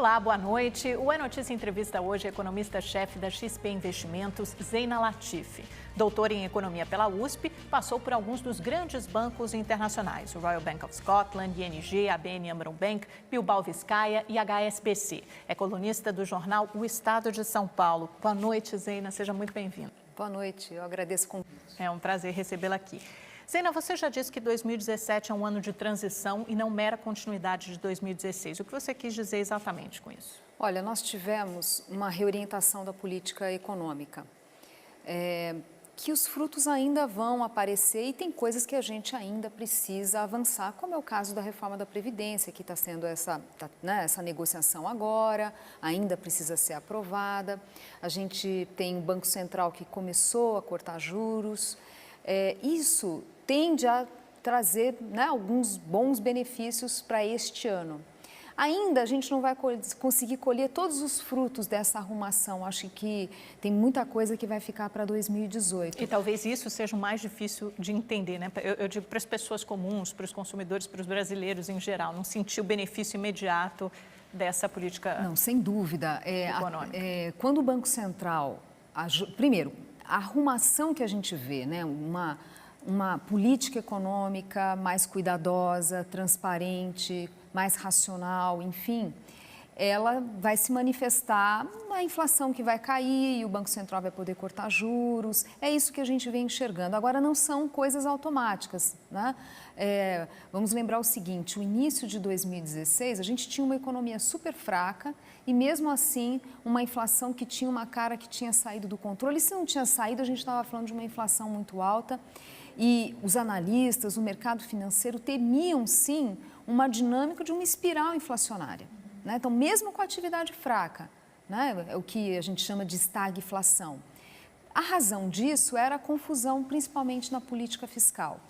Olá, boa noite. O É Notícia entrevista hoje a economista-chefe da XP Investimentos, Zeina Latif. Doutora em Economia pela USP, passou por alguns dos grandes bancos internacionais, o Royal Bank of Scotland, ING, ABN AMRO Bank, Bilbao Vizcaya e HSBC. É colunista do jornal O Estado de São Paulo. Boa noite, Zeina, seja muito bem-vinda. Boa noite, eu agradeço o convite. É um prazer recebê-la aqui. Zeina, você já disse que 2017 é um ano de transição e não mera continuidade de 2016. O que você quis dizer exatamente com isso? Olha, nós tivemos uma reorientação da política econômica, que os frutos ainda vão aparecer e tem coisas que a gente ainda precisa avançar, como é o caso da reforma da Previdência, que está sendo essa negociação agora, ainda precisa ser aprovada. A gente tem o Banco Central que começou a cortar juros. Isso tende a trazer alguns bons benefícios para este ano. Ainda a gente não vai conseguir colher todos os frutos dessa arrumação. Acho que tem muita coisa que vai ficar para 2018. E talvez isso seja o mais difícil de entender, né? Eu digo para as pessoas comuns, para os consumidores, para os brasileiros em geral, não sentir o benefício imediato dessa política. Não, sem dúvida. Econômica. Quando o Banco Central... Primeiro, a arrumação que a gente vê, né? Uma política econômica mais cuidadosa, transparente, mais racional, enfim, ela vai se manifestar na inflação que vai cair e o Banco Central vai poder cortar juros. É isso que a gente vem enxergando. Agora, não são coisas automáticas, né? Vamos lembrar o seguinte, o início de 2016, a gente tinha uma economia super fraca e, mesmo assim, uma inflação que tinha uma cara que tinha saído do controle. E se não tinha saído, a gente estava falando de uma inflação muito alta. E os analistas, o mercado financeiro temiam, sim, uma dinâmica de uma espiral inflacionária, né? Então, mesmo com a atividade fraca, né? É o que a gente chama de estagflação. A razão disso era a confusão, principalmente na política fiscal.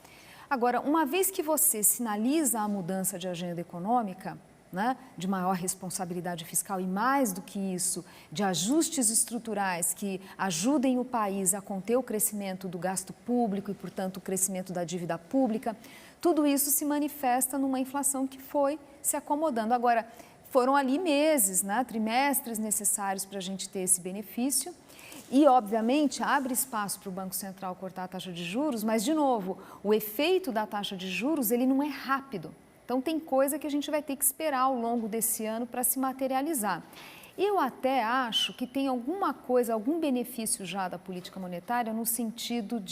Agora, uma vez que você sinaliza a mudança de agenda econômica, né, de maior responsabilidade fiscal e, mais do que isso, de ajustes estruturais que ajudem o país a conter o crescimento do gasto público e, portanto, o crescimento da dívida pública, tudo isso se manifesta numa inflação que foi se acomodando. Agora, foram ali meses, né, trimestres necessários para a gente ter esse benefício e, obviamente, abre espaço para o Banco Central cortar a taxa de juros, mas, de novo, o efeito da taxa de juros ele não é rápido. Então, tem coisa que a gente vai ter que esperar ao longo desse ano para se materializar. Eu até acho que tem alguma coisa, algum benefício já da política monetária no sentido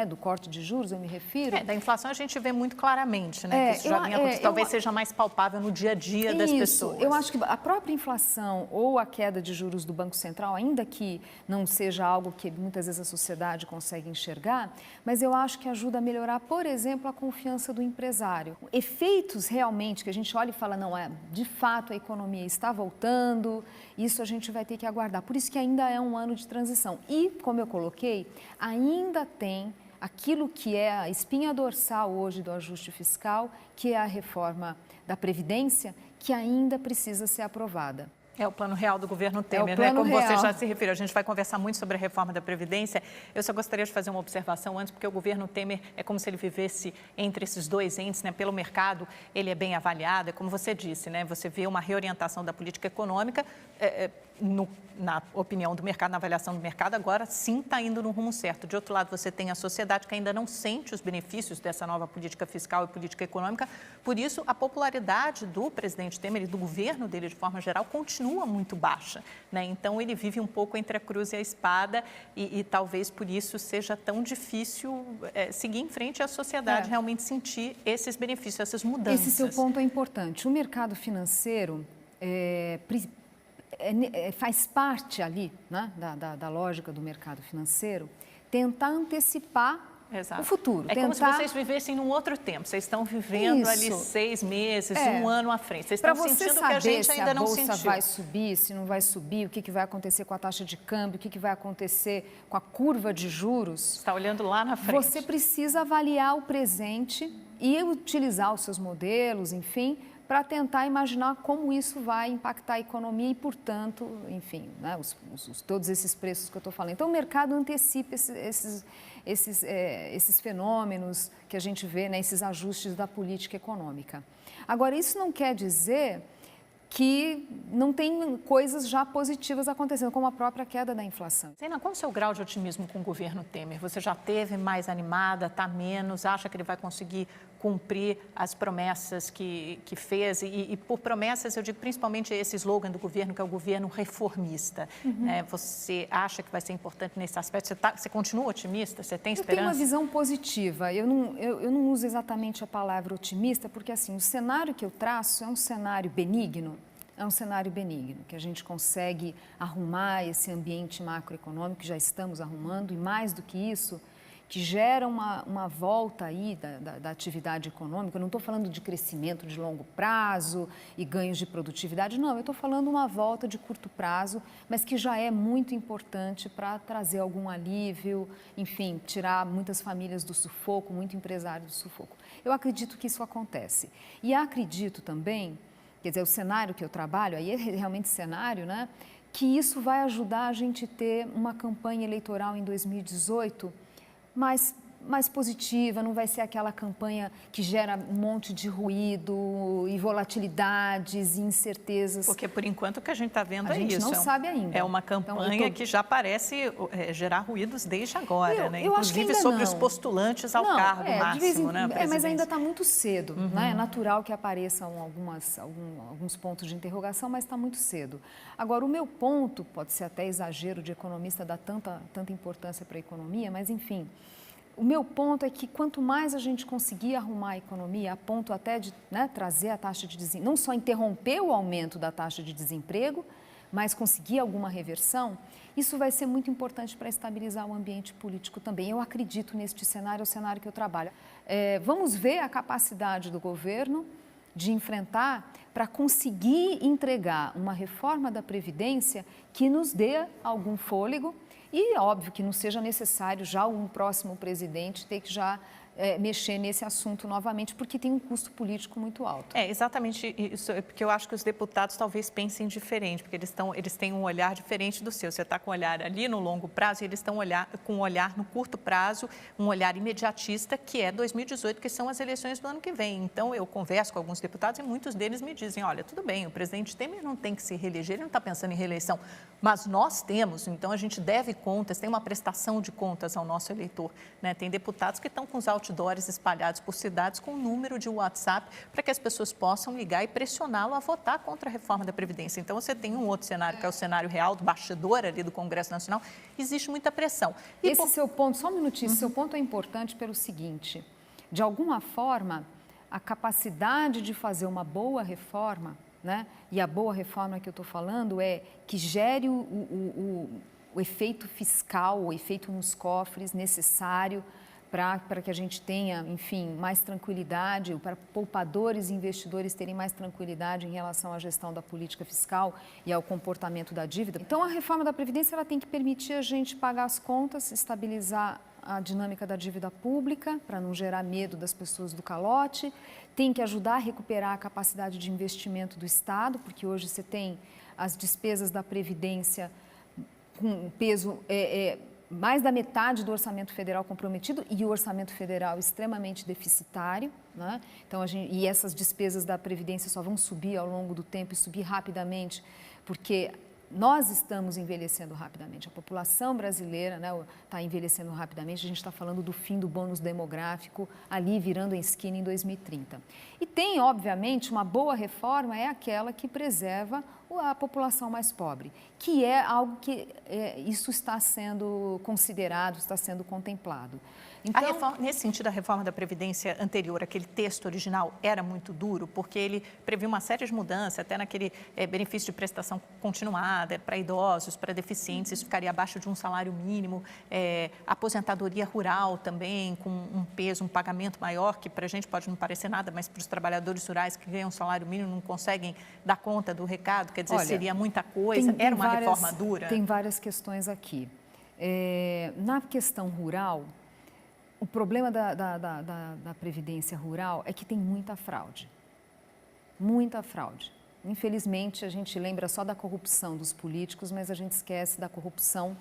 do corte de juros, eu me refiro. Da inflação a gente vê muito claramente, né? Que isso já vinha acontecendo, talvez seja mais palpável no dia a dia das pessoas. Eu acho que a própria inflação ou a queda de juros do Banco Central, ainda que não seja algo que muitas vezes a sociedade consegue enxergar, mas eu acho que ajuda a melhorar, por exemplo, a confiança do empresário. Efeitos realmente que a gente olha e fala, não, de fato a economia está voltando. Isso a gente vai ter que aguardar. Por isso que ainda é um ano de transição. E, como eu coloquei, ainda tem aquilo que é a espinha dorsal hoje do ajuste fiscal, que é a reforma da Previdência, que ainda precisa ser aprovada. É o plano real do governo Temer, né? Como você já se referiu. A gente vai conversar muito sobre a reforma da Previdência. Eu só gostaria de fazer uma observação antes, porque o governo Temer é como se ele vivesse entre esses dois entes, né? Pelo mercado, ele é bem avaliado, é como você disse, né? Você vê uma reorientação da política econômica, na opinião do mercado, na avaliação do mercado, agora sim está indo no rumo certo. De outro lado, você tem a sociedade que ainda não sente os benefícios dessa nova política fiscal e política econômica. Por isso, a popularidade do presidente Temer e do governo dele, de forma geral, continua muito baixa, né? Então, ele vive um pouco entre a cruz e a espada e talvez por isso seja tão difícil seguir em frente e a sociedade realmente sentir esses benefícios, essas mudanças. Esse seu ponto é importante. O mercado financeiro faz parte ali, né, da lógica do mercado financeiro, tentar antecipar o futuro. Como se vocês vivessem num outro tempo. Vocês estão vivendo ali 6 meses, um ano à frente. Vocês estão sentindo que a gente ainda não sentiu. Para você saber se a bolsa vai subir, se não vai subir, o que vai acontecer com a taxa de câmbio, o que vai acontecer com a curva de juros. Está olhando lá na frente. Você precisa avaliar o presente e utilizar os seus modelos, enfim, para tentar imaginar como isso vai impactar a economia e, portanto, enfim, né, todos esses preços que eu estou falando. Então, o mercado antecipa esses fenômenos que a gente vê, né, esses ajustes da política econômica. Agora, isso não quer dizer que não tem coisas já positivas acontecendo, como a própria queda da inflação. Zena, qual é o seu grau de otimismo com o governo Temer? Você já esteve mais animada, está menos, acha que ele vai conseguir cumprir as promessas que fez? E por promessas, eu digo principalmente esse slogan do governo, que é o governo reformista. Você acha que vai ser importante nesse aspecto? Você continua otimista? Você tem esperança? Eu tenho uma visão positiva. Eu não uso exatamente a palavra otimista, porque assim, o cenário que eu traço é um cenário benigno. É um cenário benigno, que a gente consegue arrumar esse ambiente macroeconômico, que já estamos arrumando, e mais do que isso, que gera uma volta aí da atividade econômica. Eu não estou falando de crescimento de longo prazo e ganhos de produtividade, não. Eu estou falando uma volta de curto prazo, mas que já é muito importante para trazer algum alívio, enfim, tirar muitas famílias do sufoco, muito empresário do sufoco. Eu acredito que isso acontece. E acredito também, quer dizer, o cenário que eu trabalho, aí é realmente cenário, né? Que isso vai ajudar a gente ter uma campanha eleitoral em 2018 mais positiva, não vai ser aquela campanha que gera um monte de ruído e volatilidades e incertezas. Porque, por enquanto, o que a gente está vendo é isso. A gente não sabe ainda. É uma campanha que já parece gerar ruídos desde agora, né? Inclusive sobre os postulantes ao cargo máximo, né? Mas ainda está muito cedo, né? É natural que apareçam alguns pontos de interrogação, mas está muito cedo. Agora, o meu ponto, pode ser até exagero de economista dar tanta importância para a economia, mas enfim... O meu ponto é que quanto mais a gente conseguir arrumar a economia, a ponto até de trazer a taxa de desemprego, não só interromper o aumento da taxa de desemprego, mas conseguir alguma reversão, isso vai ser muito importante para estabilizar o ambiente político também. Eu acredito neste cenário, é o cenário que eu trabalho. Vamos ver a capacidade do governo de enfrentar para conseguir entregar uma reforma da Previdência que nos dê algum fôlego. E óbvio que não seja necessário já um próximo presidente ter que já mexer nesse assunto novamente, porque tem um custo político muito alto. É exatamente isso, porque eu acho que os deputados talvez pensem diferente, porque eles têm um olhar diferente do seu. Você está com um olhar ali no longo prazo e eles estão com um olhar no curto prazo, um olhar imediatista, que é 2018, que são as eleições do ano que vem. Então, eu converso com alguns deputados e muitos deles me dizem, olha, tudo bem, o presidente Temer não tem que se reeleger, ele não está pensando em reeleição, mas nós temos, então a gente deve contas, tem uma prestação de contas ao nosso eleitor, né? Tem deputados que estão com os outdoors espalhados por cidades com o número de WhatsApp para que as pessoas possam ligar e pressioná-lo a votar contra a reforma da Previdência. Então, você tem um outro cenário, que é o cenário real do bastidor ali do Congresso Nacional, existe muita pressão. Seu ponto, só um minutinho, seu ponto é importante pelo seguinte, de alguma forma, a capacidade de fazer uma boa reforma, né? E a boa reforma que eu estou falando é que gere o efeito fiscal, o efeito nos cofres necessário para que a gente tenha, enfim, mais tranquilidade, para poupadores e investidores terem mais tranquilidade em relação à gestão da política fiscal e ao comportamento da dívida. Então, a reforma da Previdência ela tem que permitir a gente pagar as contas, estabilizar a dinâmica da dívida pública, para não gerar medo das pessoas do calote, tem que ajudar a recuperar a capacidade de investimento do Estado, porque hoje você tem as despesas da Previdência com peso... mais da metade do orçamento federal comprometido e o orçamento federal extremamente deficitário, né? Então, e essas despesas da Previdência só vão subir ao longo do tempo e subir rapidamente, porque nós estamos envelhecendo rapidamente, a população brasileira está envelhecendo rapidamente, a gente está falando do fim do bônus demográfico ali virando a esquina em 2030. E tem, obviamente, uma boa reforma é aquela que preserva a população mais pobre, que é algo que isso está sendo considerado, está sendo contemplado. Então, nesse sentido, a reforma da Previdência anterior, aquele texto original, era muito duro, porque ele previa uma série de mudanças, até naquele benefício de prestação continuada para idosos, para deficientes, isso ficaria abaixo de um salário mínimo, aposentadoria rural também, com um peso, um pagamento maior, que para a gente pode não parecer nada, mas para os trabalhadores rurais que ganham um salário mínimo não conseguem dar conta do recado, quer dizer, olha, seria muita coisa, era uma reforma dura? Tem várias questões aqui. Na questão rural, o problema da Previdência Rural é que tem muita fraude. Muita fraude. Infelizmente, a gente lembra só da corrupção dos políticos, mas a gente esquece da corrupção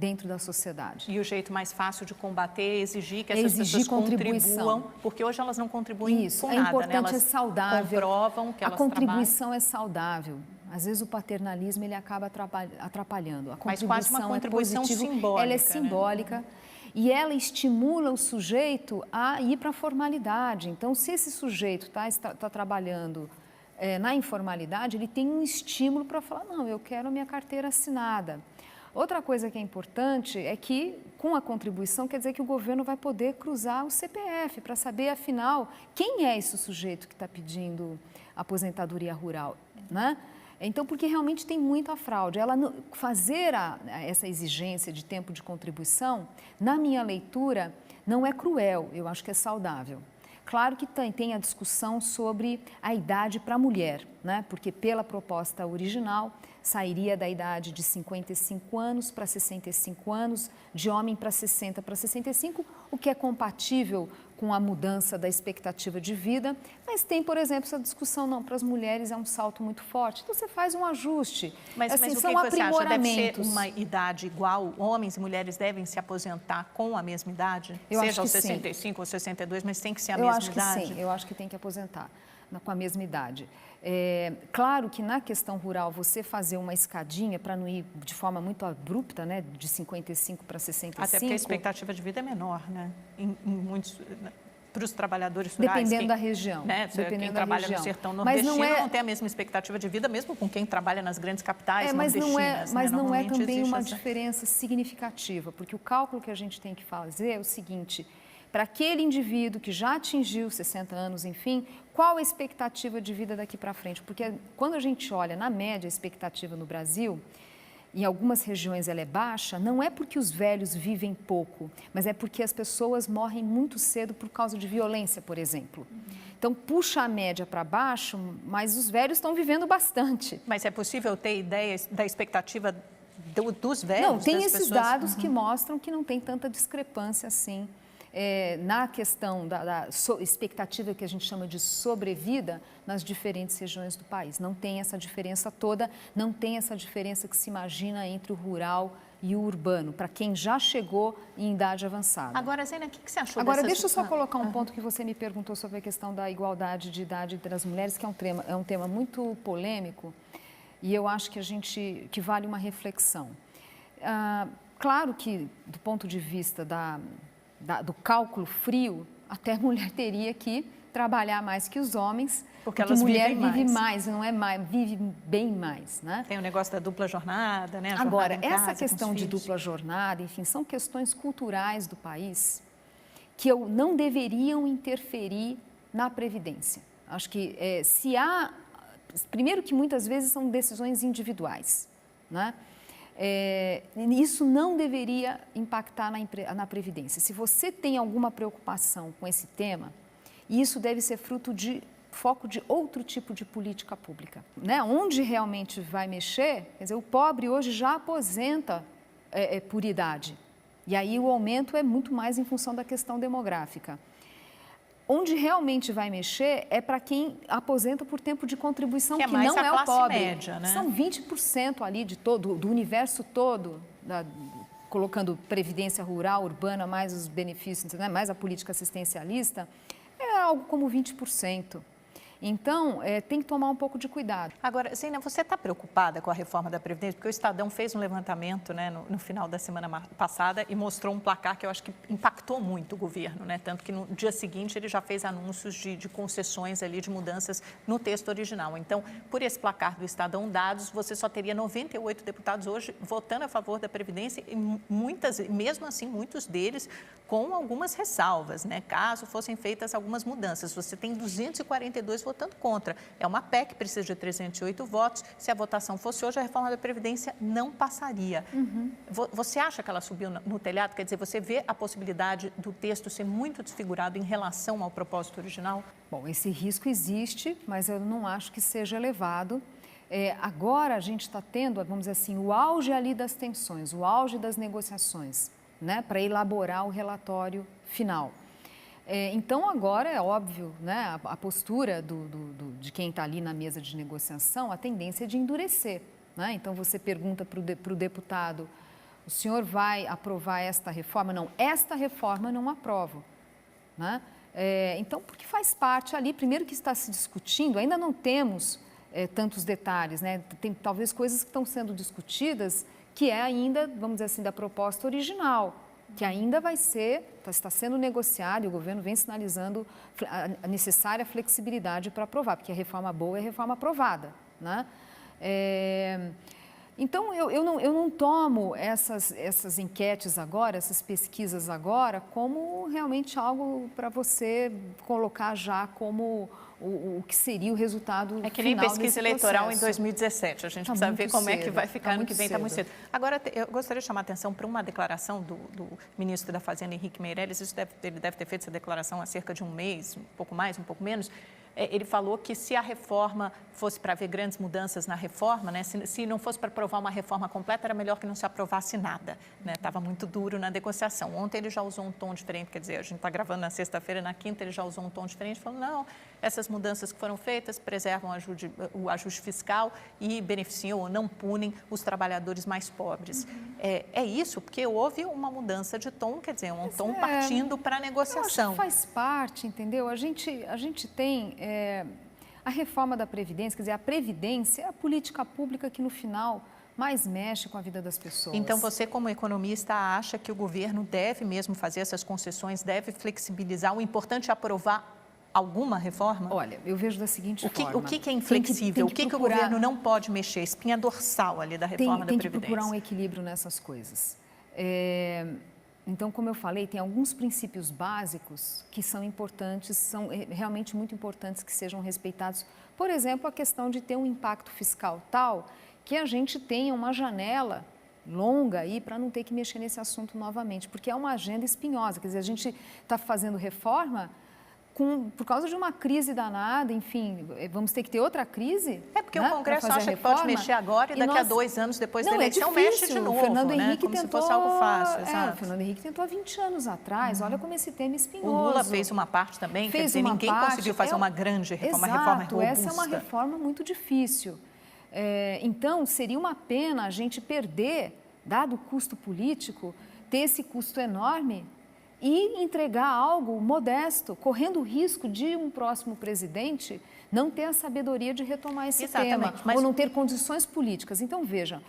dentro da sociedade. E o jeito mais fácil de combater é exigir que essas pessoas contribuam, porque hoje elas não contribuem com nada. Isso, é importante, né? é saudável. Comprovam que elas a contribuição é saudável. Às vezes o paternalismo ele acaba atrapalhando. A Mas quase uma contribuição simbólica. Ela é simbólica. Né? E ela estimula o sujeito a ir para a formalidade. Então, se esse sujeito está trabalhando na informalidade, ele tem um estímulo para falar, não, eu quero a minha carteira assinada. Outra coisa que é importante é que, com a contribuição, quer dizer que o governo vai poder cruzar o CPF para saber, afinal, quem é esse sujeito que está pedindo aposentadoria rural, né? Então, porque realmente tem muita fraude. Fazer essa exigência de tempo de contribuição, na minha leitura, não é cruel, eu acho que é saudável. Claro que tem a discussão sobre a idade para a mulher, né? Porque pela proposta original, sairia da idade de 55 anos para 65 anos, de homem para 60 para 65, o que é compatível com a mudança da expectativa de vida, mas tem, por exemplo, essa discussão, não, para as mulheres é um salto muito forte, então você faz um ajuste. Mas assim, o que são você acha? Deve ser aprimoramentos. uma idade igual? Homens e mulheres devem se aposentar com a mesma idade? Seja aos 65 ou 62, mas tem que ser a mesma idade? Eu acho que sim, eu acho que tem que aposentar com a mesma idade. Claro que na questão rural, você fazer uma escadinha para não ir de forma muito abrupta, né, de 55 para 65. Até porque a expectativa de vida é menor, né? Em muitos, para os trabalhadores rurais. Dependendo da região. Né, quem trabalha no sertão nordestino não tem a mesma expectativa de vida, mesmo com quem trabalha nas grandes capitais nordestinas. Mas não é também uma diferença significativa, porque o cálculo que a gente tem que fazer é o seguinte: para aquele indivíduo que já atingiu 60 anos, enfim, qual a expectativa de vida daqui para frente? Porque quando a gente olha, na média, a expectativa no Brasil, em algumas regiões ela é baixa, não é porque os velhos vivem pouco, mas é porque as pessoas morrem muito cedo por causa de violência, por exemplo. Então, puxa a média para baixo, mas os velhos estão vivendo bastante. Mas é possível ter ideia da expectativa dos velhos? Não, tem esses dados que mostram que não tem tanta discrepância assim. Na questão da expectativa que a gente chama de sobrevida nas diferentes regiões do país. Não tem essa diferença toda, não tem essa diferença que se imagina entre o rural e o urbano, para quem já chegou em idade avançada. Agora, Zênia, o que você achou Agora, deixa eu só colocar um ponto que você me perguntou sobre a questão da igualdade de idade entre as mulheres, que é um tema muito polêmico e eu acho que vale uma reflexão. Claro que, do ponto de vista do cálculo frio, até a mulher teria que trabalhar mais que os homens, porque a mulher vive mais, não é mais, vive bem mais, né? Tem o negócio da dupla jornada, né? Agora, essa questão de dupla jornada, enfim, são questões culturais do país que não deveriam interferir na Previdência. Acho que primeiro que muitas vezes são decisões individuais, né? Isso não deveria impactar na Previdência. Se você tem alguma preocupação com esse tema, isso deve ser fruto de foco de outro tipo de política pública, né? Onde realmente vai mexer, quer dizer, o pobre hoje já aposenta por idade, e aí o aumento é muito mais em função da questão demográfica. Onde realmente vai mexer é para quem aposenta por tempo de contribuição, que não é o pobre. Média, né? São 20% ali do universo todo, colocando previdência rural, urbana, mais os benefícios, né, mais a política assistencialista, é algo como 20%. Então, tem que tomar um pouco de cuidado. Agora, Zênia, você está preocupada com a reforma da Previdência? Porque o Estadão fez um levantamento, né, no final da semana passada e mostrou um placar que eu acho que impactou muito o governo, né? Tanto que no dia seguinte ele já fez anúncios de concessões ali, de mudanças no texto original. Então, por esse placar do Estadão Dados, você só teria 98 deputados hoje votando a favor da Previdência e mesmo assim, muitos deles com algumas ressalvas, né? Caso fossem feitas algumas mudanças. Você tem 242 votando contra. É uma PEC, precisa de 308 votos. Se a votação fosse hoje, a reforma da Previdência não passaria. Você acha que ela subiu no telhado? Quer dizer, você vê a possibilidade do texto ser muito desfigurado em relação ao propósito original? Bom, esse risco existe, mas eu não acho que seja elevado. Agora a gente está tendo, vamos dizer assim, o auge ali das tensões, o auge das negociações, né, para elaborar o relatório final. Então, agora é óbvio, né, a postura de quem está ali na mesa de negociação, a tendência é de endurecer, né? Então, você pergunta para o deputado, senhor vai aprovar esta reforma? Não, esta reforma não aprovo. Né? Então, porque faz parte ali, primeiro que está se discutindo, ainda não temos tantos detalhes, né? Tem talvez coisas que estão sendo discutidas que é ainda, vamos dizer assim, da proposta original, que ainda está sendo negociado e o governo vem sinalizando a necessária flexibilidade para aprovar, porque a reforma boa é a reforma aprovada, né? Então, eu não tomo essas enquetes agora, essas pesquisas agora, como realmente algo para você colocar já como o que seria o resultado final. É que nem pesquisa eleitoral em 2017. A gente precisa ver como é que vai ficar ano que vem, está muito cedo. Agora, eu gostaria de chamar a atenção para uma declaração do ministro da Fazenda, Henrique Meirelles. Ele deve ter feito essa declaração há cerca de um mês, um pouco mais, um pouco menos. Ele falou que se a reforma fosse para haver grandes mudanças na reforma, né, se não fosse para aprovar uma reforma completa, era melhor que não se aprovasse nada. Estava muito duro na negociação. Ontem ele já usou um tom diferente, quer dizer, a gente está gravando na sexta-feira, na quinta ele já usou um tom diferente, falando, não, essas mudanças que foram feitas preservam o ajuste fiscal e beneficiam ou não punem os trabalhadores mais pobres. É isso, porque houve uma mudança de tom, quer dizer, um tom partindo para a negociação. Eu acho que faz parte, entendeu? A gente tem a reforma da Previdência, quer dizer, a Previdência é a política pública que no final mais mexe com a vida das pessoas. Então, você como economista acha que o governo deve mesmo fazer essas concessões, deve flexibilizar, o importante é aprovar alguma reforma? Olha, eu vejo da seguinte forma. O que é inflexível? O que o governo não pode mexer? Espinha dorsal ali da reforma da Previdência. Tem que procurar um equilíbrio nessas coisas. Então, como eu falei, tem alguns princípios básicos que são importantes, são realmente muito importantes que sejam respeitados. Por exemplo, a questão de ter um impacto fiscal tal que a gente tenha uma janela longa aí para não ter que mexer nesse assunto novamente, porque é uma agenda espinhosa. Quer dizer, a gente está fazendo reforma por causa de uma crise danada, enfim, vamos ter que ter outra crise? Porque o Congresso acha que pode mexer agora e daqui a 2 anos depois da eleição mexe de novo, o Fernando Henrique como se fosse algo fácil. O Fernando Henrique tentou há 20 anos atrás, olha como esse tema é espinhoso. O Lula fez uma parte também, quer dizer, ninguém conseguiu fazer uma grande reforma, uma reforma robusta. Essa é uma reforma muito difícil. Então, seria uma pena a gente perder, dado o custo político, ter esse custo enorme e entregar algo modesto, correndo o risco de um próximo presidente não ter a sabedoria de retomar esse tema, ou não ter condições políticas. Então, veja,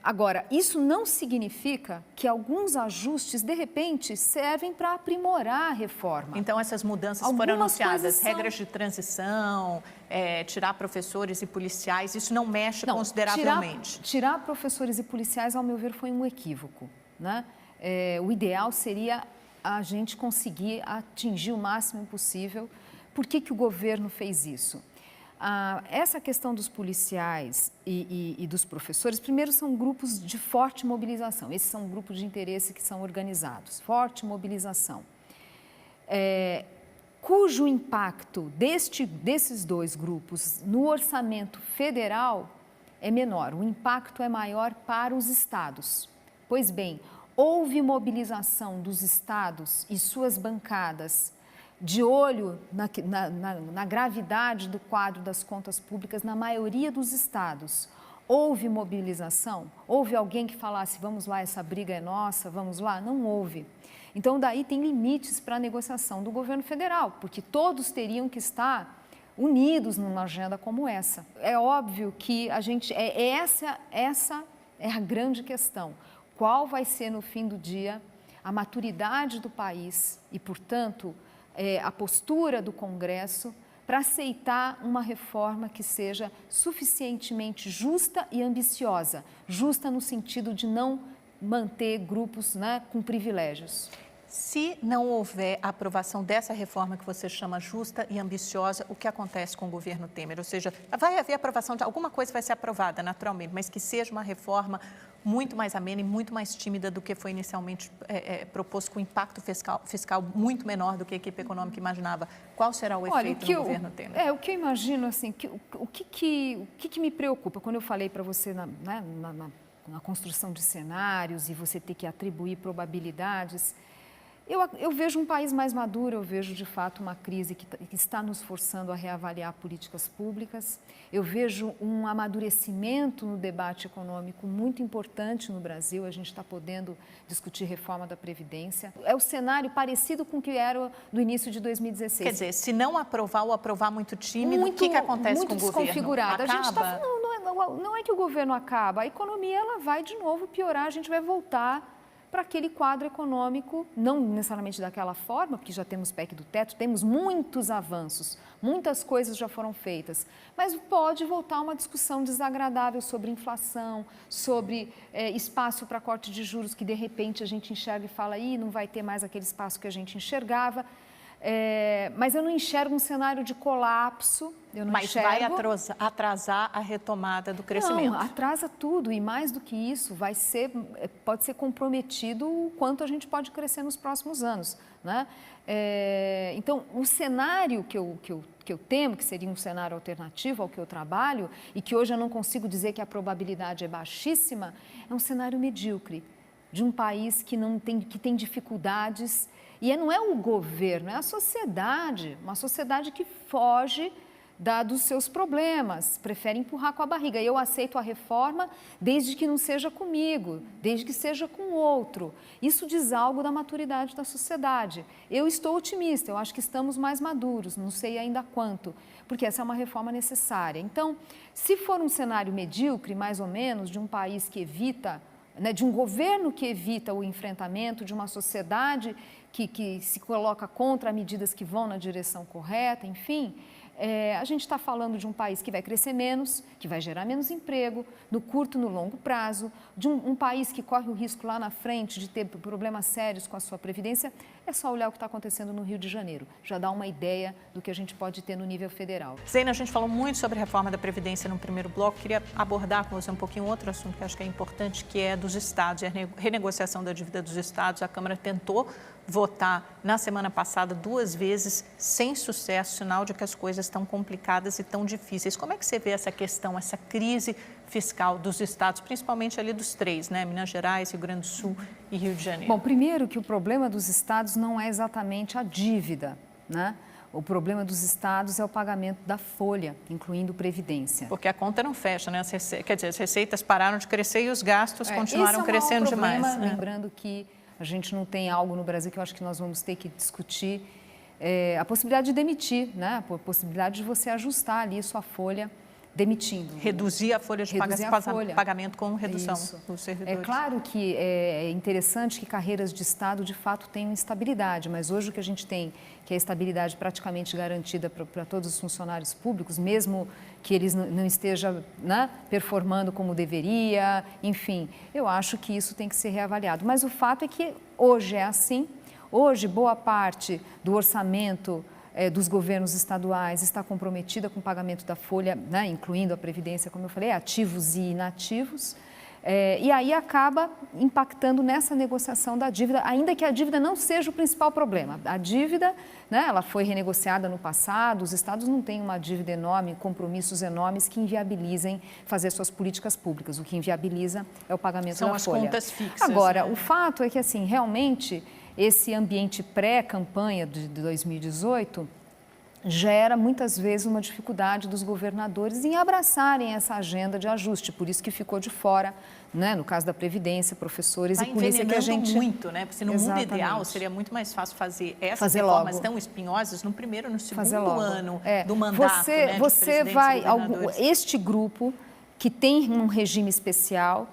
agora, isso não significa que alguns ajustes, de repente, servem para aprimorar a reforma. Então, essas mudanças foram anunciadas, regras de transição, tirar professores e policiais, isso não mexe consideravelmente? Tirar professores e policiais, ao meu ver, foi um equívoco, né? O ideal seria a gente conseguir atingir o máximo possível. Por que o governo fez isso? Essa questão dos policiais e dos professores, primeiro, são grupos de forte mobilização. Esses são grupos de interesse que são organizados, forte mobilização, cujo impacto desses dois grupos no orçamento federal é menor. O impacto é maior para os estados. Pois bem, houve mobilização dos estados e suas bancadas de olho na gravidade do quadro das contas públicas na maioria dos estados. Houve mobilização? Houve alguém que falasse, vamos lá, essa briga é nossa, vamos lá? Não houve. Então, daí tem limites para a negociação do governo federal, porque todos teriam que estar unidos numa agenda como essa. É óbvio que a gente... Essa é a grande questão. Qual vai ser, no fim do dia, a maturidade do país e, portanto, a postura do Congresso para aceitar uma reforma que seja suficientemente justa e ambiciosa. Justa no sentido de não manter grupos, né, com privilégios. Se não houver a aprovação dessa reforma que você chama justa e ambiciosa, o que acontece com o governo Temer? Ou seja, vai haver aprovação de alguma coisa, vai ser aprovada naturalmente, mas que seja uma reforma muito mais amena e muito mais tímida do que foi inicialmente proposto, com impacto fiscal muito menor do que a equipe econômica imaginava. Qual será o efeito no governo Temer? O que eu imagino, assim, o que me preocupa, quando eu falei para você na construção de cenários e você ter que atribuir probabilidades, Eu vejo um país mais maduro, eu vejo de fato uma crise que está nos forçando a reavaliar políticas públicas. Eu vejo um amadurecimento no debate econômico muito importante no Brasil. A gente está podendo discutir reforma da Previdência. É o cenário parecido com o que era no início de 2016. Quer dizer, se não aprovar ou aprovar muito tímido, o que acontece com o governo? Muito desconfigurado. Acaba? Não é que o governo acaba, a economia ela vai de novo piorar, a gente vai voltar para aquele quadro econômico, não necessariamente daquela forma, porque já temos PEC do teto, temos muitos avanços, muitas coisas já foram feitas, mas pode voltar uma discussão desagradável sobre inflação, sobre espaço para corte de juros, que de repente a gente enxerga e fala, não vai ter mais aquele espaço que a gente enxergava. Mas eu não enxergo um cenário de colapso. Mas vai atrasar a retomada do crescimento. Não, atrasa tudo e mais do que isso, pode ser comprometido o quanto a gente pode crescer nos próximos anos, né? Então, o cenário que eu temo, que seria um cenário alternativo ao que eu trabalho e que hoje eu não consigo dizer que a probabilidade é baixíssima, é um cenário medíocre de um país que tem dificuldades. E não é o governo, é a sociedade, uma sociedade que foge dos seus problemas, prefere empurrar com a barriga. Eu aceito a reforma desde que não seja comigo, desde que seja com o outro. Isso diz algo da maturidade da sociedade. Eu estou otimista, eu acho que estamos mais maduros, não sei ainda quanto, porque essa é uma reforma necessária. Então, se for um cenário medíocre, mais ou menos, de um país que evita, de um governo que evita o enfrentamento, de uma sociedade que se coloca contra medidas que vão na direção correta, enfim, a gente está falando de um país que vai crescer menos, que vai gerar menos emprego, no curto e no longo prazo, de um país que corre o risco lá na frente de ter problemas sérios com a sua previdência. É só olhar o que está acontecendo no Rio de Janeiro, já dá uma ideia do que a gente pode ter no nível federal. Zeina, a gente falou muito sobre a reforma da Previdência no primeiro bloco, queria abordar com você um pouquinho outro assunto que acho que é importante, que é dos estados, e a renegociação da dívida dos estados. A Câmara tentou votar na semana passada 2 vezes, sem sucesso, sinal de que as coisas estão complicadas e tão difíceis. Como é que você vê essa questão, essa crise fiscal dos estados, principalmente ali dos 3, né? Minas Gerais, Rio Grande do Sul e Rio de Janeiro? Bom, primeiro que o problema dos estados não é exatamente a dívida, né? O problema dos estados é o pagamento da folha, incluindo previdência. Porque a conta não fecha, né? Quer dizer, as receitas pararam de crescer e os gastos continuaram crescendo demais. Né? Lembrando que a gente não tem algo no Brasil que eu acho que nós vamos ter que discutir, a possibilidade de demitir, né? A possibilidade de você ajustar ali sua folha demitindo. Reduzir a folha de pagamento com redução dos servidores. É claro que é interessante que carreiras de Estado, de fato, tenham estabilidade, mas hoje o que a gente tem, que é a estabilidade praticamente garantida para todos os funcionários públicos, mesmo que eles não estejam, né, performando como deveria, enfim, eu acho que isso tem que ser reavaliado. Mas o fato é que hoje é assim, hoje boa parte do orçamento dos governos estaduais está comprometida com o pagamento da folha, né, incluindo a Previdência, como eu falei, ativos e inativos, e aí acaba impactando nessa negociação da dívida, ainda que a dívida não seja o principal problema. A dívida, né, ela foi renegociada no passado, os estados não têm uma dívida enorme, compromissos enormes que inviabilizem fazer suas políticas públicas. O que inviabiliza é o pagamento da folha. São as contas fixas. Agora, o fato é que, assim, realmente, esse ambiente pré-campanha de 2018 gera muitas vezes uma dificuldade dos governadores em abraçarem essa agenda de ajuste, por isso que ficou de fora, né, no caso da Previdência, professores e polícia que a gente... muito, né? Porque no mundo ideal seria muito mais fácil fazer essas reformas tão espinhosas no primeiro e no segundo ano do mandato, né, você vai, este grupo que tem um regime especial,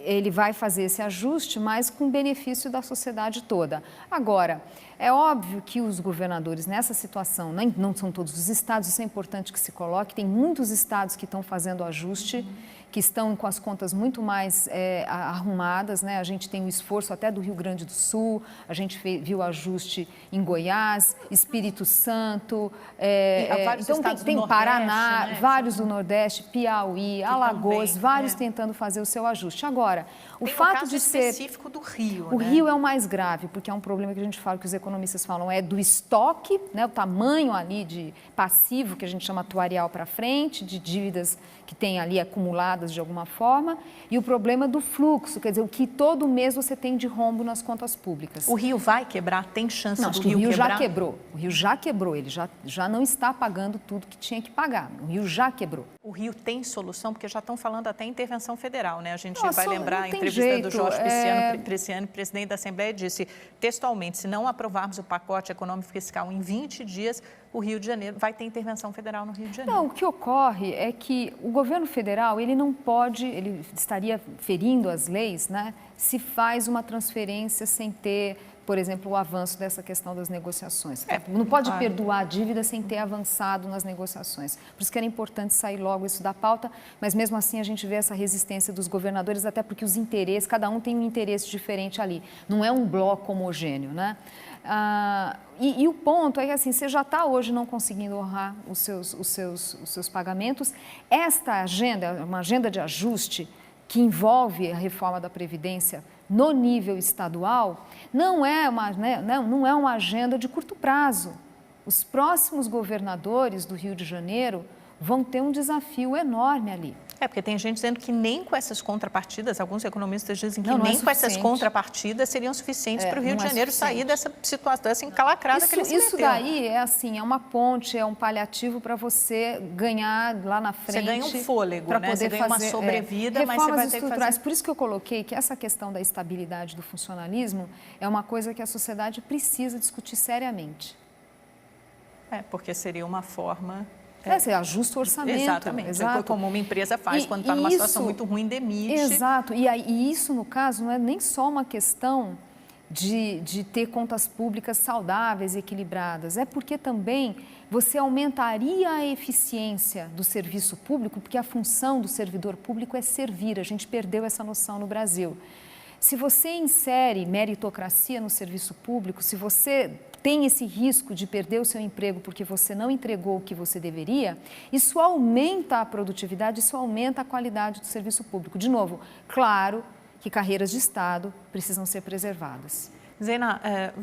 ele vai fazer esse ajuste, mas com benefício da sociedade toda. Agora, é óbvio que os governadores nessa situação, não são todos os estados, isso é importante que se coloque, tem muitos estados que estão fazendo ajuste, que estão com as contas muito mais arrumadas, né? A gente tem o esforço até do Rio Grande do Sul, a gente viu ajuste em Goiás, Espírito Santo, então tem Paraná, né? Vários do Nordeste, Piauí, Alagoas, vários tentando fazer o seu ajuste. ajuste. Agora, o Tem fato caso de ser específico do Rio, o né? Rio é o mais grave, porque é um problema que a gente fala, que os economistas falam, é do estoque, né, o tamanho ali de passivo, que a gente chama atuarial para frente, de dívidas que tem ali acumuladas de alguma forma, e o problema do fluxo, quer dizer, o que todo mês você tem de rombo nas contas públicas. O Rio vai quebrar? Tem chance Não, do acho que Rio o Rio quebrar? já quebrou. O Rio já quebrou, ele já não está pagando tudo que tinha que pagar. O Rio já quebrou. O Rio tem solução, porque já estão falando até intervenção federal, né? A gente Nossa, vai lembrar a entrevista do Jorge Pisciani, presidente da Assembleia, disse textualmente, se não aprovarmos o pacote econômico fiscal em 20 dias, o Rio de Janeiro vai ter intervenção federal no Rio de Janeiro. Não, o que ocorre é que o governo federal, ele não pode, ele estaria ferindo as leis, né, se faz uma transferência sem ter, por exemplo, o avanço dessa questão das negociações. Não pode perdoar a dívida sem ter avançado nas negociações. Por isso que era importante sair logo isso da pauta, mas mesmo assim a gente vê essa resistência dos governadores, até porque os interesses, cada um tem um interesse diferente ali. Não é um bloco homogêneo, né? E o ponto é que assim, você já está hoje não conseguindo honrar os seus pagamentos. Esta agenda, uma agenda de ajuste que envolve a reforma da Previdência no nível estadual, não é uma agenda de curto prazo. Os próximos governadores do Rio de Janeiro vão ter um desafio enorme ali. Porque tem gente dizendo que nem com essas contrapartidas, alguns economistas dizem que nem com essas contrapartidas seriam suficientes para o Rio de Janeiro sair dessa situação, dessa encalacrada que ele se meteu. Isso daí é assim, é uma ponte, é um paliativo para você ganhar lá na frente. Você ganha um fôlego, né? Você ganha uma sobrevida, mas você vai ter que fazer... Por isso que eu coloquei que essa questão da estabilidade do funcionalismo é uma coisa que a sociedade precisa discutir seriamente. Porque seria uma forma... Você ajusta o orçamento. Exatamente. Exato. Como uma empresa faz quando está numa situação muito ruim, demite. Exato. E isso, no caso, não é nem só uma questão de ter contas públicas saudáveis e equilibradas. É porque também você aumentaria a eficiência do serviço público, porque a função do servidor público é servir. A gente perdeu essa noção no Brasil. Se você insere meritocracia no serviço público, se você tem esse risco de perder o seu emprego porque você não entregou o que você deveria, isso aumenta a produtividade, isso aumenta a qualidade do serviço público. De novo, claro que carreiras de Estado precisam ser preservadas. Zena,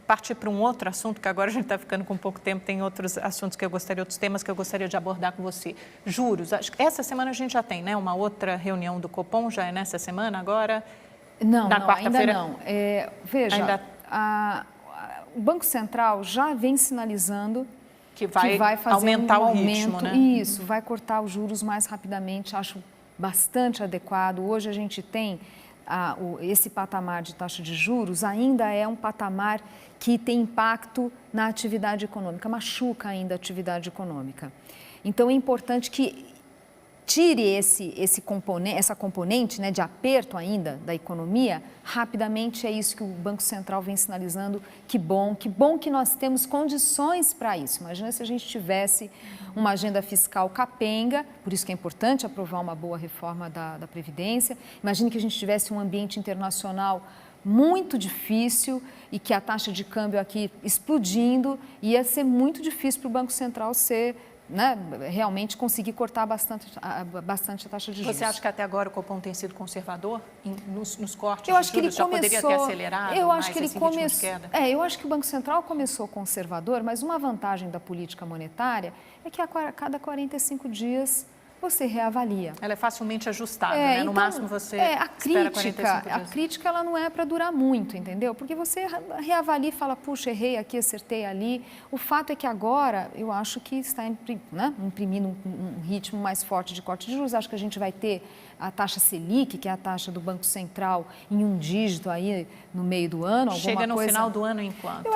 partir para um outro assunto, que agora a gente está ficando com pouco tempo, tem outros assuntos que eu gostaria, outros temas que eu gostaria de abordar com você. Juros, essa semana a gente já tem, né, uma outra reunião do Copom, já é nessa semana agora? Não, ainda não. Veja, o Banco Central já vem sinalizando que vai fazer aumentar o ritmo, né? Isso, vai cortar os juros mais rapidamente, acho bastante adequado. Hoje a gente tem esse patamar de taxa de juros, ainda é um patamar que tem impacto na atividade econômica, machuca ainda a atividade econômica. Então é importante que tire essa componente, né, de aperto ainda da economia, rapidamente. É isso que o Banco Central vem sinalizando. Que bom que nós temos condições para isso. Imagina se a gente tivesse uma agenda fiscal capenga, por isso que é importante aprovar uma boa reforma da Previdência. Imagine que a gente tivesse um ambiente internacional muito difícil e que a taxa de câmbio aqui explodindo, ia ser muito difícil para o Banco Central realmente conseguir cortar bastante a taxa de juros. Você acha que até agora o Copom tem sido conservador nos cortes eu acho de juros? Que ele poderia ter acelerado mais esse ritmo de queda? Eu acho que o Banco Central começou conservador, mas uma vantagem da política monetária é que a cada 45 dias você reavalia. Ela é facilmente ajustável, né? No máximo você espera 45 dias. A crítica ela não é para durar muito, entendeu? Porque você reavalia e fala, puxa, errei aqui, acertei ali. O fato é que agora eu acho que está imprimindo um ritmo mais forte de corte de juros. Acho que a gente vai ter a taxa Selic, que é a taxa do Banco Central, em um dígito aí no meio do ano. Chega no final do ano em quanto? Eu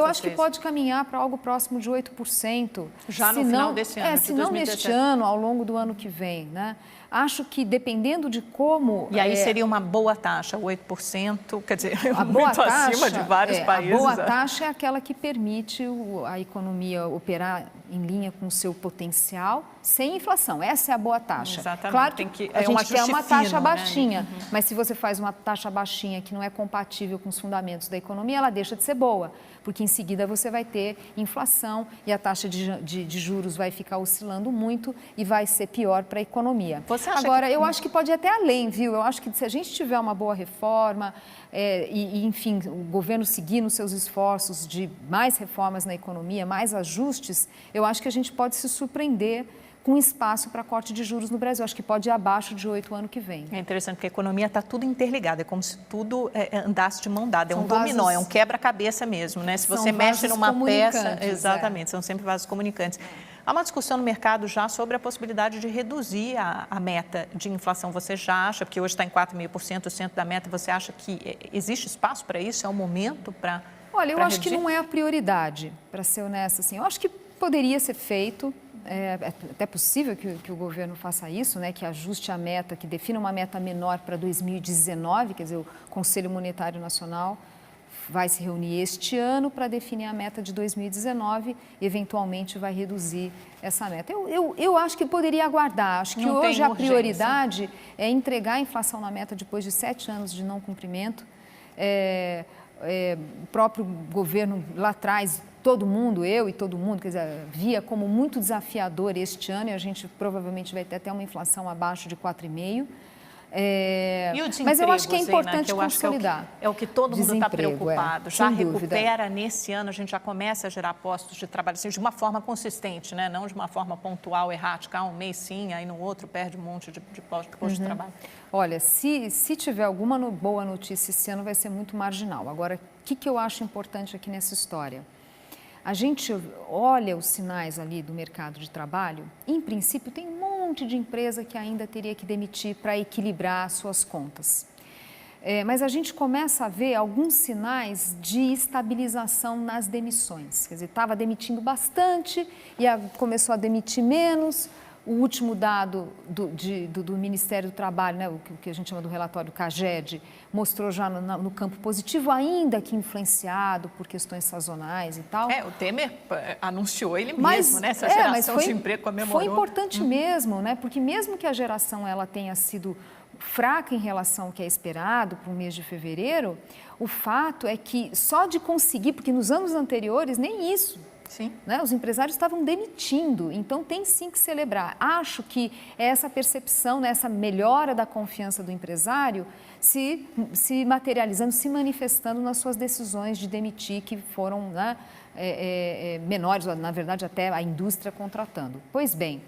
acho que pode caminhar para algo próximo de 8%. Já no final desse ano, se não neste ano, ao longo do ano que vem, né? Acho que dependendo de como... E aí seria uma boa taxa, 8%, quer dizer, muito acima de vários países. A boa taxa é aquela que permite a economia operar em linha com o seu potencial, sem inflação. Essa é a boa taxa. Exatamente. Claro que a gente quer uma taxa baixinha, né? Mas se você faz uma taxa baixinha que não é compatível com os fundamentos da economia, ela deixa de ser boa, porque em seguida você vai ter inflação e a taxa de juros vai ficar oscilando muito e vai ser pior para a economia. Agora, eu acho que pode ir até além, viu? Eu acho que se a gente tiver uma boa reforma enfim, o governo seguir nos seus esforços de mais reformas na economia, mais ajustes, eu acho que a gente pode se surpreender com espaço para corte de juros no Brasil. Acho que pode ir abaixo de 8 ano que vem. É interessante, porque a economia está tudo interligada, é como se tudo andasse de mão dada, é um dominó, é um quebra-cabeça mesmo, né? Se você mexe numa peça, exatamente, são sempre vasos comunicantes. Há uma discussão no mercado já sobre a possibilidade de reduzir a meta de inflação. Você já acha, porque hoje está em 4,5%, o centro da meta, você acha que existe espaço para isso? É o momento para Olha, eu acho que não é a prioridade, para ser honesta. Assim. Eu acho que poderia ser feito, é até possível que o governo faça isso, né, que ajuste a meta, que defina uma meta menor para 2019, quer dizer, o Conselho Monetário Nacional vai se reunir este ano para definir a meta de 2019 e, eventualmente, vai reduzir essa meta. Eu acho que poderia aguardar. Acho que hoje a prioridade é entregar a inflação na meta depois de 7 anos de não cumprimento. O próprio governo lá atrás, todo mundo, eu e todo mundo, quer dizer, via como muito desafiador este ano e a gente provavelmente vai ter até uma inflação abaixo de 4,5%. Mas eu acho que é importante consolidar. É o que todo mundo está preocupado. Já recupera nesse ano, a gente já começa a gerar postos de trabalho assim, de uma forma consistente, né? Não de uma forma pontual, errática. Um mês sim, aí no outro perde um monte de postos de trabalho. Olha, se tiver alguma boa notícia esse ano, vai ser muito marginal. Agora, o que eu acho importante aqui nessa história? A gente olha os sinais ali do mercado de trabalho, e, em princípio, tem um monte de empresa que ainda teria que demitir para equilibrar suas contas. Mas a gente começa a ver alguns sinais de estabilização nas demissões. Quer dizer, estava demitindo bastante e começou a demitir menos. O último dado do Ministério do Trabalho, né, o que a gente chama do relatório CAGED, mostrou já no campo positivo, ainda que influenciado por questões sazonais e tal. O Temer anunciou ele mesmo, né, essa geração de emprego comemorou. Foi importante mesmo, né, porque mesmo que a geração ela tenha sido fraca em relação ao que é esperado para o mês de fevereiro, o fato é que só de conseguir, porque nos anos anteriores nem isso, sim. Né? Os empresários estavam demitindo, então tem sim que celebrar. Acho que essa percepção, né, essa melhora da confiança do empresário se materializando, se manifestando nas suas decisões de demitir, que foram, né, menores, na verdade até a indústria contratando. Pois bem,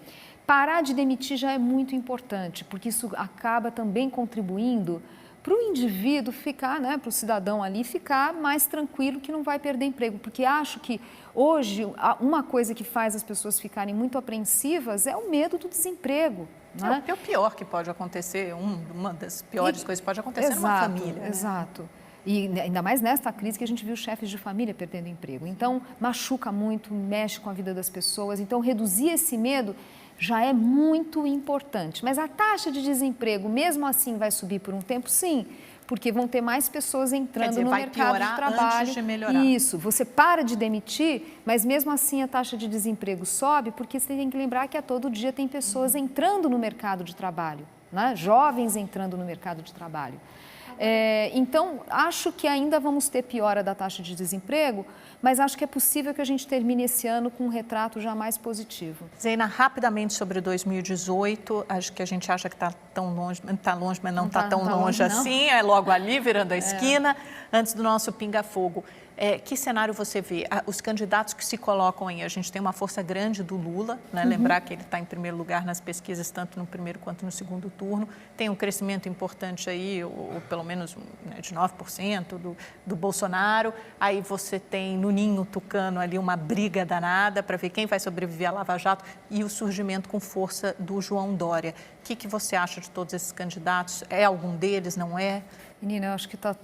parar de demitir já é muito importante, porque isso acaba também contribuindo para o indivíduo ficar, né, para o cidadão ali ficar mais tranquilo que não vai perder emprego. Porque acho que hoje uma coisa que faz as pessoas ficarem muito apreensivas é o medo do desemprego. Né? É o pior que pode acontecer, uma das piores coisas que pode acontecer numa família. Exato. Né? E ainda mais nesta crise que a gente viu chefes de família perdendo emprego. Então, machuca muito, mexe com a vida das pessoas. Então, reduzir esse medo já é muito importante. Mas a taxa de desemprego, mesmo assim, vai subir por um tempo? Sim, porque vão ter mais pessoas entrando no mercado de trabalho. Antes de melhorar. Isso, você para de demitir, mas mesmo assim a taxa de desemprego sobe, porque você tem que lembrar que a todo dia tem pessoas entrando no mercado de trabalho, né? Jovens entrando no mercado de trabalho. Então, acho que ainda vamos ter piora da taxa de desemprego, mas acho que é possível que a gente termine esse ano com um retrato já mais positivo. Zeina, rapidamente sobre 2018, acho que a gente acha que está tão longe, está longe, mas não está tão longe assim, é logo ali, virando a esquina, antes do nosso pinga-fogo. Que cenário você vê? Os candidatos que se colocam aí, a gente tem uma força grande do Lula, né? Lembrar que ele está em primeiro lugar nas pesquisas, tanto no primeiro quanto no segundo turno. Tem um crescimento importante aí, ou pelo menos, né, de 9% do Bolsonaro. Aí você tem no ninho tucano ali uma briga danada para ver quem vai sobreviver à Lava Jato e o surgimento com força do João Dória. O que você acha de todos esses candidatos? É algum deles, não é? Menina, eu acho que está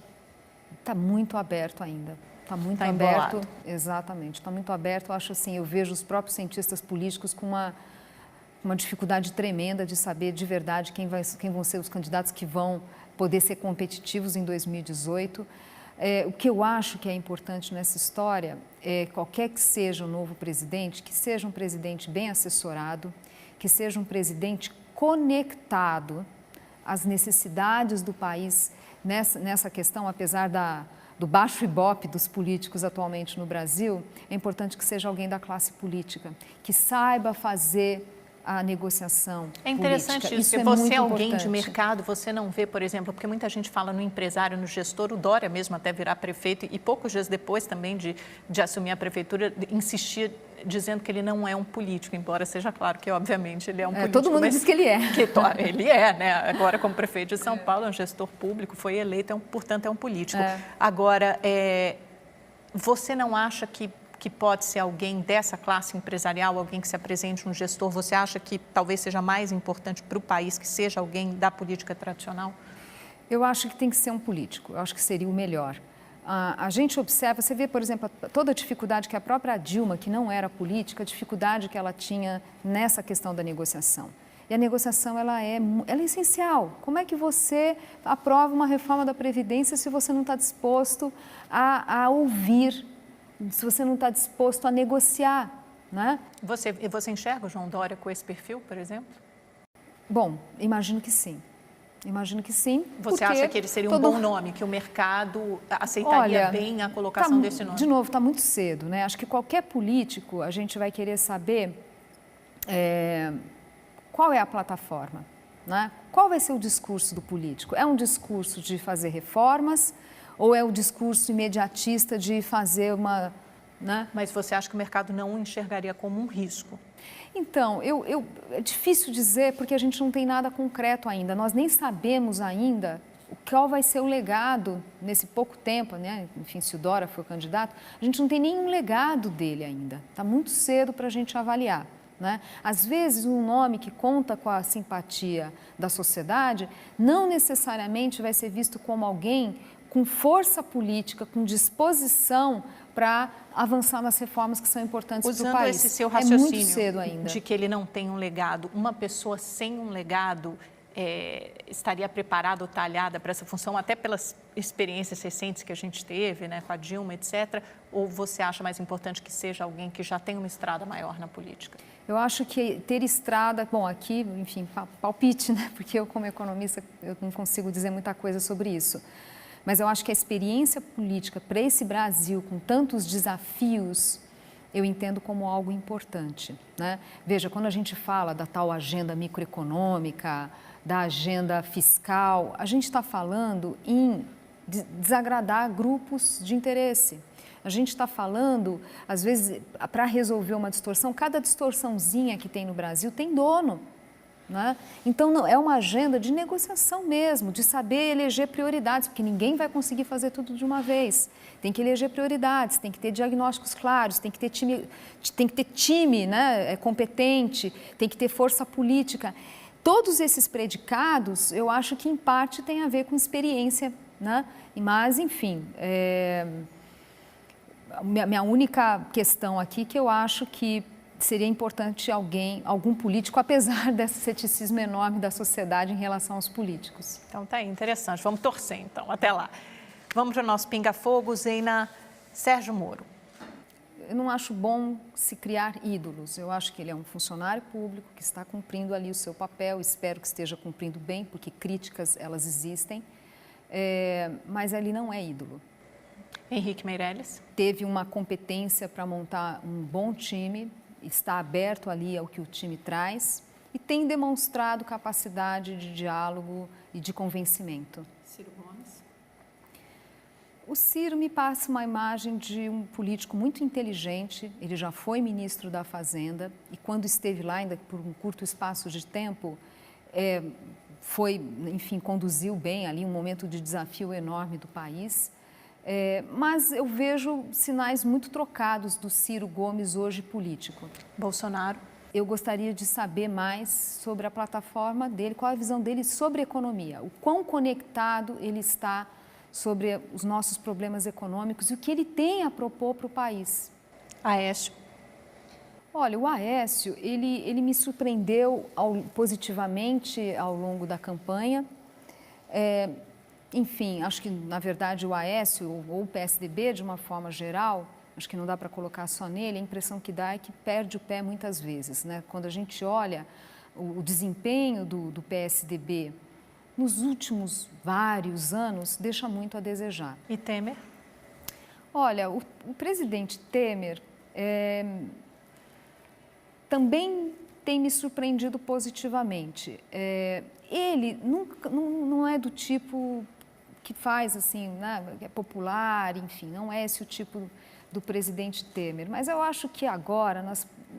muito aberto ainda. Está muito aberto, embolado. Exatamente, está muito aberto. Eu acho assim, eu vejo os próprios cientistas políticos com uma dificuldade tremenda de saber de verdade quem vão ser os candidatos que vão poder ser competitivos em 2018. O que eu acho que é importante nessa história é qualquer que seja o novo presidente, que seja um presidente bem assessorado, que seja um presidente conectado às necessidades do país nessa questão, apesar do baixo ibope dos políticos atualmente no Brasil, é importante que seja alguém da classe política, que saiba fazer a negociação política. É interessante isso, porque você é alguém de mercado, você não vê, por exemplo, porque muita gente fala no empresário, no gestor, o Dória mesmo até virar prefeito e poucos dias depois também de assumir a prefeitura, insistia dizendo que ele não é um político, embora seja claro que, obviamente, ele é um político. Todo mundo diz que ele é. Ele é, né? Agora, como prefeito de São Paulo, é um gestor público, foi eleito, portanto, é um político. Agora, você não acha que pode ser alguém dessa classe empresarial, alguém que se apresente um gestor, você acha que talvez seja mais importante para o país que seja alguém da política tradicional? Eu acho que tem que ser um político, eu acho que seria o melhor. A gente observa, você vê, por exemplo, toda a dificuldade que a própria Dilma, que não era política, a dificuldade que ela tinha nessa questão da negociação. E a negociação, ela é essencial. Como é que você aprova uma reforma da Previdência se você não está disposto a ouvir, se você não está disposto a negociar, né? Você enxerga o João Dória com esse perfil, por exemplo? Bom, imagino que sim. Imagino que sim. Você acha que ele seria um bom nome, que o mercado aceitaria bem a colocação desse nome? De novo, está muito cedo, né? Acho que qualquer político, a gente vai querer saber qual é a plataforma, né? Qual vai ser o discurso do político? É um discurso de fazer reformas ou é o discurso imediatista de fazer uma... Né? Mas você acha que o mercado não o enxergaria como um risco? Então, é difícil dizer porque a gente não tem nada concreto ainda. Nós nem sabemos ainda qual vai ser o legado nesse pouco tempo, né? Enfim, se o Dória for candidato, a gente não tem nenhum legado dele ainda. Está muito cedo para a gente avaliar, né? Às vezes, um nome que conta com a simpatia da sociedade não necessariamente vai ser visto como alguém com força política, com disposição para avançar nas reformas que são importantes para o país. Usando esse seu raciocínio é muito cedo ainda. De que ele não tem um legado, uma pessoa sem um legado estaria preparada ou talhada para essa função, até pelas experiências recentes que a gente teve, né, com a Dilma, etc., ou você acha mais importante que seja alguém que já tem uma estrada maior na política? Eu acho que ter estrada, bom, aqui, enfim, palpite, né, porque eu como economista eu não consigo dizer muita coisa sobre isso. Mas eu acho que a experiência política para esse Brasil, com tantos desafios, eu entendo como algo importante, né? Veja, quando a gente fala da tal agenda microeconômica, da agenda fiscal, a gente está falando em desagradar grupos de interesse. A gente está falando, às vezes, para resolver uma distorção, cada distorçãozinha que tem no Brasil tem dono. Né? Então, não, é uma agenda de negociação mesmo, de saber eleger prioridades, porque ninguém vai conseguir fazer tudo de uma vez. Tem que eleger prioridades, tem que ter diagnósticos claros, tem que ter time, né, competente, tem que ter força política. Todos esses predicados, eu acho que em parte tem a ver com experiência, né? Mas, enfim, minha única questão aqui que eu acho que seria importante algum político, apesar desse ceticismo enorme da sociedade em relação aos políticos. Então tá aí, interessante. Vamos torcer então, até lá. Vamos para o nosso pinga-fogo, Zeina. Sérgio Moro. Eu não acho bom se criar ídolos. Eu acho que ele é um funcionário público que está cumprindo ali o seu papel, espero que esteja cumprindo bem, porque críticas elas existem, mas ele não é ídolo. Henrique Meirelles. Teve uma competência para montar um bom time, está aberto ali ao que o time traz e tem demonstrado capacidade de diálogo e de convencimento. Ciro Gomes. O Ciro me passa uma imagem de um político muito inteligente, ele já foi ministro da Fazenda e quando esteve lá, ainda por um curto espaço de tempo, enfim, conduziu bem ali um momento de desafio enorme do país. Mas eu vejo sinais muito trocados do Ciro Gomes hoje político. Bolsonaro. Eu gostaria de saber mais sobre a plataforma dele, qual a visão dele sobre economia, o quão conectado ele está sobre os nossos problemas econômicos e o que ele tem a propor para o país. Aécio. Olha, o Aécio, ele me surpreendeu positivamente ao longo da campanha. Enfim, acho que, na verdade, o Aécio ou o PSDB, de uma forma geral, acho que não dá para colocar só nele, a impressão que dá é que perde o pé muitas vezes, né? Quando a gente olha o desempenho do PSDB nos últimos vários anos, deixa muito a desejar. E Temer? Olha, o presidente Temer também tem me surpreendido positivamente. Ele não é do tipo que faz assim, né, é popular, enfim, não é esse o tipo do presidente Temer. Mas eu acho que agora,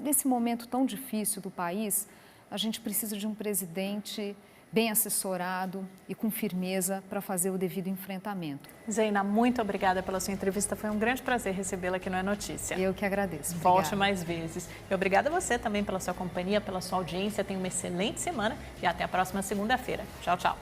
nesse momento tão difícil do país, a gente precisa de um presidente bem assessorado e com firmeza para fazer o devido enfrentamento. Zeina, muito obrigada pela sua entrevista. Foi um grande prazer recebê-la aqui no É Notícia. Eu que agradeço. Volte mais vezes. E obrigada a você também pela sua companhia, pela sua audiência. Tenha uma excelente semana e até a próxima segunda-feira. Tchau, tchau.